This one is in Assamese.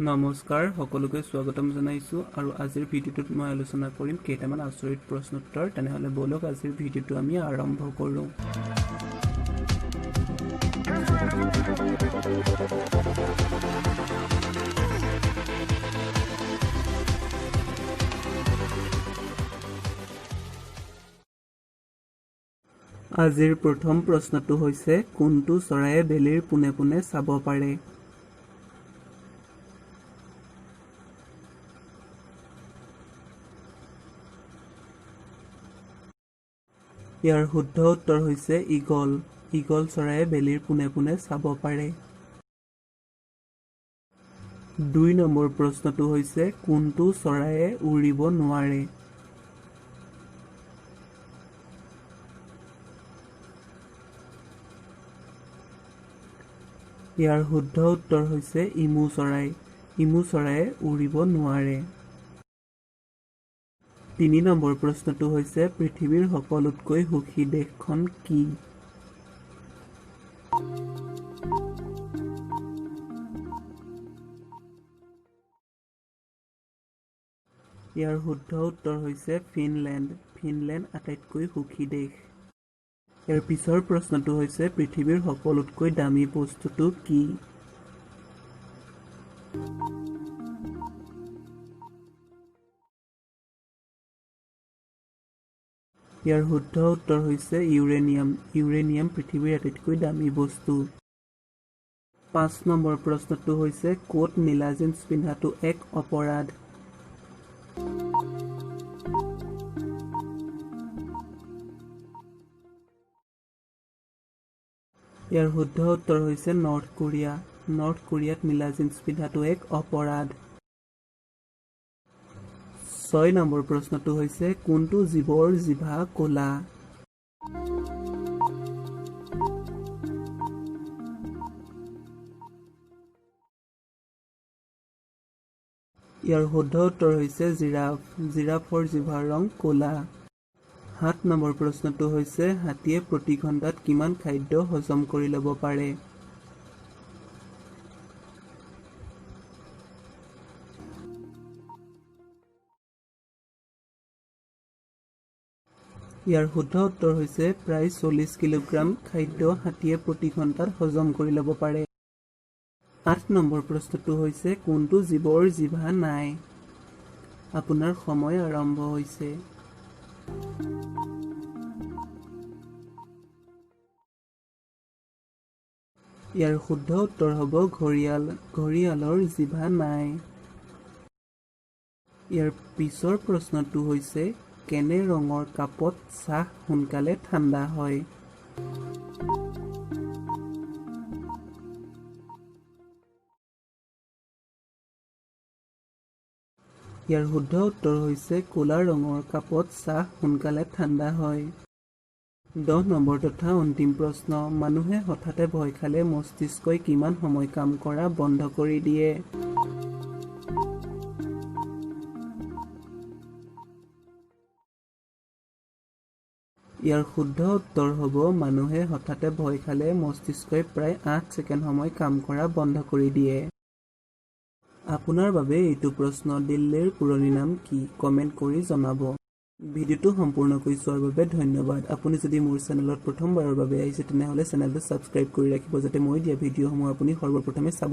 নমস্কাৰ সকলোকে স্বাগতম জনাইছো আৰু আজিৰ ভিডিঅ'টোত মই আলোচনা কৰিম কেইটামান আচৰিত প্ৰশ্নোত্তৰ। তেনেহলে বলক আজিৰ ভিডিঅ'টো আমি আৰম্ভ কৰোঁ। আজিৰ প্ৰথম প্ৰশ্নটো হৈছে কোনটো চৰায়ে বেলিৰ পোনে পোনে চাব পাৰে? ইয়াৰ শুদ্ধ উত্তৰ হৈছে ঈগল। ঈগল চৰায়ে বেলিৰ পোনে পোনে চাব পাৰে। ২ নম্বৰ প্ৰশ্নটো হৈছে কোনটো চৰায়ে উৰিব নোৱাৰে? ইয়াৰ শুদ্ধ উত্তৰ হৈছে ইমু চৰাই। ইমু চৰায়ে উৰিব নোৱাৰে। ৩ নম্বৰ প্ৰশ্নটো হৈছে পৃথিৱীৰ সকলোতকৈ সুখী দেশখন কি? ইয়াৰ শুদ্ধ উত্তৰ হৈছে ফিনলেণ্ড। ফিনলেণ্ড আটাইতকৈ সুখী দেশ। ইয়াৰ পিছৰ প্ৰশ্নটো হৈছে পৃথিৱীৰ সকলোতকৈ দামী বস্তুটো কি? ইয়াৰ শুদ্ধ উত্তৰ হৈছে ইউৰেনিয়াম। ইউৰেনিয়াম পৃথিৱীৰ আটাইতকৈ দামী বস্তু। ৫ নম্বৰ প্ৰশ্নটো হৈছে ক'ত নীলা জিন্স পিন্ধাটো এক অপৰাধ? ইয়াৰ শুদ্ধ উত্তৰ হৈছে নৰ্থ কোৰিয়া। নৰ্থ কোৰিয়াত নীলা জিন্স পিন্ধাটো এক অপৰাধ। ৬ নম্বৰ প্ৰশ্নটো হৈছে কোনটো জীৱৰ জিভা ক'লা? ইয়াৰ শুদ্ধ উত্তৰ হৈছে জিৰাফ। জিৰাফৰ জিভাৰ ৰং ক'লা। ৭ নম্বৰ প্ৰশ্নটো হৈছে হাতীয়ে প্ৰতি ঘণ্টাত কিমান খাদ্য হজম কৰি ল'ব পাৰে? ইয়াৰ শুদ্ধ উত্তৰ হৈছে প্ৰায় ৪০ কিলোগ্ৰাম খাদ্য হাতীয়ে প্ৰতি ঘণ্টাত হজম কৰি ল'ব পাৰে। ৮ নম্বৰ প্ৰশ্নটো হৈছে কোনটো জীৱৰ জিভা নাই? আপোনাৰ সময় আৰম্ভ হৈছে। ইয়াৰ শুদ্ধ উত্তৰ হ'ব ঘঁৰিয়াল। ঘঁৰিয়ালৰ জিভা নাই। ইয়াৰ পিছৰ প্ৰশ্নটো হৈছে কেনে ৰঙৰ কাপত চাহ সোনকালে ঠাণ্ডা হয়? ইয়াৰ শুদ্ধ উত্তৰ হৈছে ক'লা ৰঙৰ কাপত চাহ সোনকালে ঠাণ্ডা হয়। ১০ নম্বৰ তথা অন্তিম প্ৰশ্ন মানুহে হঠাতে ভয় খালে মস্তিষ্কই কিমান সময় কাম কৰা বন্ধ কৰি দিয়ে? ইয়াৰ শুদ্ধ উত্তৰ হ'ব মানুহে হঠাতে ভয় খালে মস্তিষ্কই প্ৰায় ৮ ছেকেণ্ড সময় কাম কৰা বন্ধ কৰি দিয়ে। আপোনাৰ বাবে এইটো প্ৰশ্ন দিল্লীৰ পুৰণি নাম কি? কমেণ্ট কৰি জনাব। ভিডিঅ'টো সম্পূৰ্ণকৈ চোৱাৰ বাবে ধন্যবাদ। আপুনি যদি মোৰ চেনেলত প্ৰথমবাৰৰ বাবে আহিছে তেনেহ'লে চেনেলটো ছাবস্ক্ৰাইব কৰি ৰাখিব যাতে মই দিয়া ভিডিঅ'সমূহ আপুনি সৰ্বপ্ৰথমে চাব